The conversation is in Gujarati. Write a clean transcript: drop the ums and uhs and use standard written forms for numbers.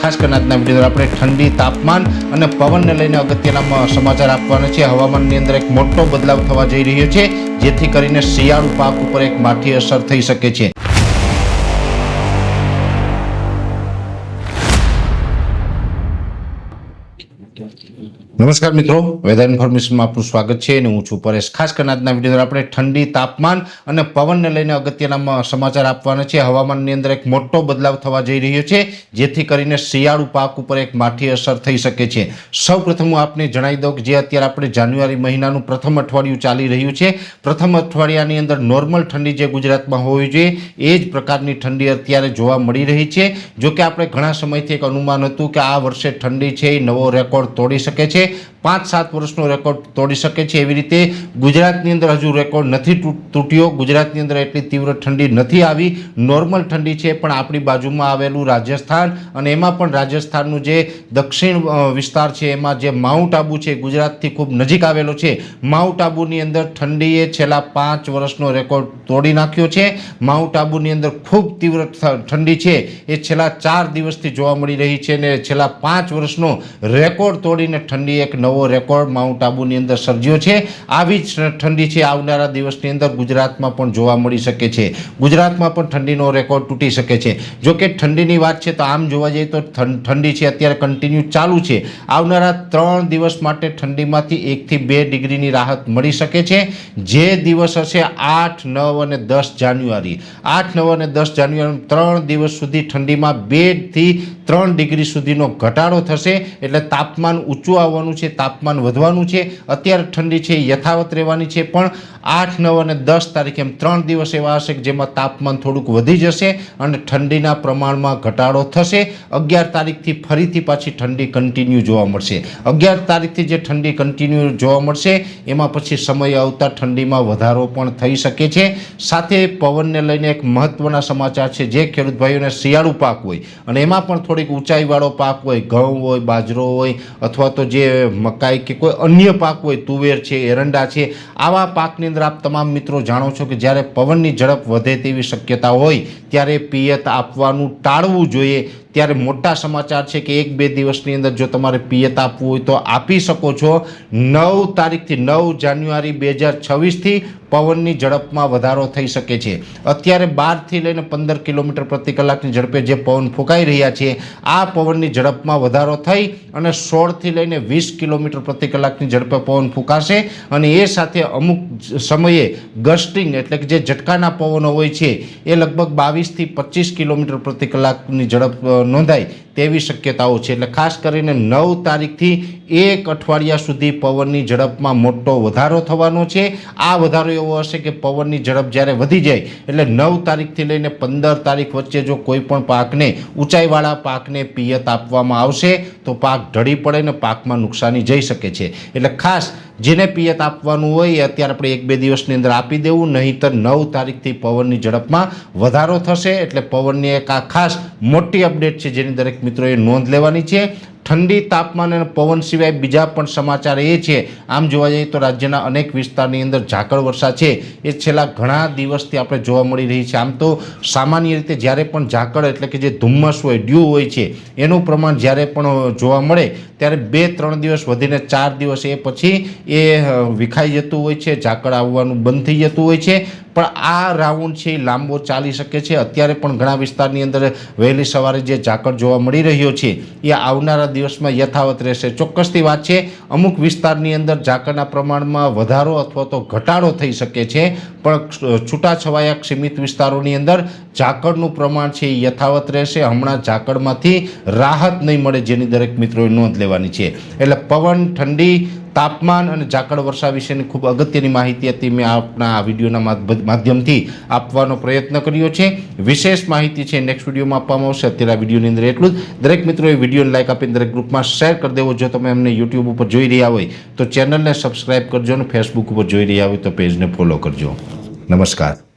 खास કરીને આજના વિડીયો આપણે ઠંડી તાપમાન અને પવનને લઈને અગત્યના સમાચાર આપવાના છે। હવામાનની અંદર એક મોટો બદલાવ થવા જઈ રહ્યો છે, જેથી કરીને શિયાળુ પાક ઉપર એક માઠી અસર થઈ શકે છે। નમસ્કાર મિત્રો, વેધર ઇન્ફોર્મેશનમાં આપનું સ્વાગત છે અને હું છું પરેશ। ખાસ કરીને આજના વિડીયોમાં આપણે ઠંડી તાપમાન અને પવનને લઈને અગત્યના સમાચાર આપવાના છે। હવામાનની અંદર એક મોટો બદલાવ થવા જઈ રહ્યો છે, જેથી કરીને શિયાળુ પાક ઉપર એક માઠી અસર થઈ શકે છે। સૌપ્રથમ હું આપને જણાવી દઉં કે જે અત્યારે આપણે જાન્યુઆરી મહિનાનું પ્રથમ અઠવાડિયું ચાલી રહ્યું છે, પ્રથમ અઠવાડિયાની અંદર નોર્મલ ઠંડી જે ગુજરાતમાં હોવી જોઈએ એ જ પ્રકારની ઠંડી અત્યારે જોવા મળી રહી છે। જો કે આપણે ઘણા સમયથી એક અનુમાન હતું કે આ વર્ષે ઠંડી છે એ નવો રેકોર્ડ તોડી શકે છે, 5-7 વર્ષનો રેકોર્ડ તોડી શકે છે। એવી રીતે ગુજરાતની અંદર હજુ રેકોર્ડ નથી તૂટ્યો, ગુજરાતની અંદર એટલી તીવ્ર ઠંડી નથી આવી, નોર્મલ ઠંડી છે। પણ આપણી બાજુમાં આવેલું રાજસ્થાન અને એમાં પણ રાજસ્થાનનું જે દક્ષિણ વિસ્તાર છે એમાં જે માઉન્ટ આબુ છે, ગુજરાતથી ખૂબ નજીક આવેલો છે, માઉન્ટ આબુની અંદર ઠંડીએ છેલ્લા 5 વર્ષનો રેકોર્ડ તોડી નાખ્યો છે। માઉન્ટ આબુની અંદર ખૂબ તીવ્ર ઠંડી છે એ છેલ્લા 4 દિવસથી જોવા મળી રહી છે અને છેલ્લા 5 વર્ષનો રેકોર્ડ તોડીને ઠંડી એક નવો રેકોર્ડ માઉન્ટ આબુની અંદર સર્જ્યો છે। આવી જ ઠંડી છે આવનારા દિવસની અંદર ગુજરાતમાં પણ જોવા મળી શકે છે, ગુજરાતમાં પણ ઠંડીનો રેકોર્ડ તૂટી શકે છે। જો કે ઠંડીની વાત છે તો આમ જોવા જઈએ તો ઠંડી છે અત્યારે કન્ટિન્યુ ચાલુ છે। આવનારા 3 દિવસ માટે ઠંડીમાંથી 1 થી 2 ડિગ્રીની રાહત મળી શકે છે। જે દિવસ હશે 8, 9 અને 10 જાન્યુઆરી, 8, 9 અને 10 જાન્યુઆરી 3 દિવસ સુધી ઠંડીમાં 2 થી 3 ડિગ્રી સુધીનો ઘટાડો થશે। એટલે તાપમાન ઊંચું આવવાનું છે, તાપમાન વધવાનું છે। અત્યારે ઠંડી છે યથાવત રહેવાની છે, પણ 8, 9 અને 10 તારીખે એમ 3 દિવસ એવા હશે કે જેમાં તાપમાન થોડુંક વધી જશે અને ઠંડીના પ્રમાણમાં ઘટાડો થશે। 11 તારીખથી ફરીથી પાછી ઠંડી કન્ટિન્યુ જોવા મળશે। 11 તારીખથી જે ઠંડી કન્ટિન્યુ જોવા મળશે એમાં પછી સમય આવતા ઠંડીમાં વધારો પણ થઈ શકે છે। સાથે પવનને લઈને એક મહત્વના સમાચાર છે, જે ખેડૂત ભાઈઓને શિયાળુ પાક હોય અને એમાં પણ થોડીક ઊંચાઈવાળો પાક હોય, ઘઉં હોય, બાજરો હોય અથવા તો જે મકાઈ કે કોઈ અન્ય પાક હોય, તુવેર છે, એરંડા છે, આવા પાકની અંદર આપ તમામ મિત્રો જાણો છો કે જ્યારે પવનની ઝડપ વધે તેવી શક્યતા હોય ત્યારે પિયત આપવાનું ટાળવું જોઈએ। ત્યારે મોટા સમાચાર છે કે 1-2 દિવસની અંદર જો તમારે પિયત આપવું હોય તો આપી શકો છો। 9 તારીખથી 9 જાન્યુઆરી 2026થી પવનની ઝડપમાં વધારો થઈ શકે છે। અત્યારે 12થી લઈને 15 કિલોમીટર પ્રતિ કલાકની ઝડપે જે પવન ફૂંકાઈ રહ્યા છે, આ પવનની ઝડપમાં વધારો થઈ અને 16થી લઈને 20 કિલોમીટર પ્રતિ કલાકની ઝડપે પવન ફૂંકાશે અને એ સાથે અમુક સમયે ગસ્ટિંગ એટલે કે જે ઝટકાના પવનો હોય છે એ લગભગ 22થી 25 કિલોમીટર પ્રતિ કલાકની ઝડપ નોંધાય તેવી શક્યતાઓ છે। એટલે ખાસ કરીને 9 તારીખથી 1 અઠવાડિયા સુધી પવનની ઝડપમાં મોટો વધારો થવાનો છે। આ વધારો એવો હશે કે પવનની ઝડપ જ્યારે વધી જાય એટલે 9 તારીખથી લઈને 15 તારીખ વચ્ચે જો કોઈ પણ પાકને, ઊંચાઈવાળા પાકને પિયત આપવામાં આવશે તો પાક ઢળી પડે ને પાકમાં નુકસાની જઈ શકે છે। એટલે ખાસ જેને પિયત આપવાનું હોય એ અત્યારે આપણે 1-2 દિવસની અંદર આપી દેવું, નહીંતર 9 તારીખથી પવનની ઝડપમાં વધારો થશે। એટલે પવનની એક આ ખાસ મોટી અપડેટ છે જેની દરેક મિત્રોએ નોંધ લેવાની છે। ઠંડી, તાપમાન અને પવન સિવાય બીજા પણ સમાચાર એ છે, આમ જોવા જઈએ તો રાજ્યના અનેક વિસ્તારની અંદર ઝાકળ વર્ષા છે એ છેલ્લા ઘણા દિવસથી આપણે જોવા મળી રહી છે। આમ તો સામાન્ય રીતે જ્યારે પણ ઝાકળ એટલે કે જે ધુમ્મસ હોય, ડ્યુ હોય છે, એનું પ્રમાણ જ્યારે પણ જોવા મળે ત્યારે 2-3 દિવસ વધીને 4 દિવસ એ પછી એ વિખાઈ જતું હોય છે, ઝાકળ આવવાનું બંધ થઈ જતું હોય છે। પણ આ રાઉન્ડ છે એ લાંબો ચાલી શકે છે। અત્યારે પણ ઘણા વિસ્તારની અંદર વહેલી સવારે જે ઝાકળ જોવા મળી રહ્યો છે એ આવનારા દિવસમાં યથાવત રહેશે। ચોક્કસથી વાત છે, અમુક વિસ્તારની અંદર ઝાકળના પ્રમાણમાં વધારો અથવા તો ઘટાડો થઈ શકે છે, પણ છૂટાછવાયા સીમિત વિસ્તારોની અંદર ઝાકળનું પ્રમાણ છે એ યથાવત રહેશે। હમણાં ઝાકળમાંથી રાહત નહીં મળે જેની દરેક મિત્રોએ નોંધ લેવાની છે। એટલે પવન, ઠંડી, તાપમાન અને ઝાકળ વર્ષા વિશેની ખૂબ અગત્યની માહિતી હતી મેં આપના આ વિડીયોના માધ્યમથી આપવાનો પ્રયત્ન કર્યો છે। વિશેષ માહિતી છે નેક્સ્ટ વિડીયોમાં આપવામાં આવશે। અત્યારે આ વિડીયોની અંદર એટલું જ। દરેક મિત્રોએ વિડીયોને લાઇક આપીને દરેક ગ્રુપમાં શેર કરી દેવો। જો તમે અમને યુટ્યુબ ઉપર જોઈ રહ્યા હોય તો ચેનલને સબસ્ક્રાઈબ કરજો અને ફેસબુક ઉપર જોઈ રહ્યા હોય તો પેજને ફોલો કરજો। નમસ્કાર।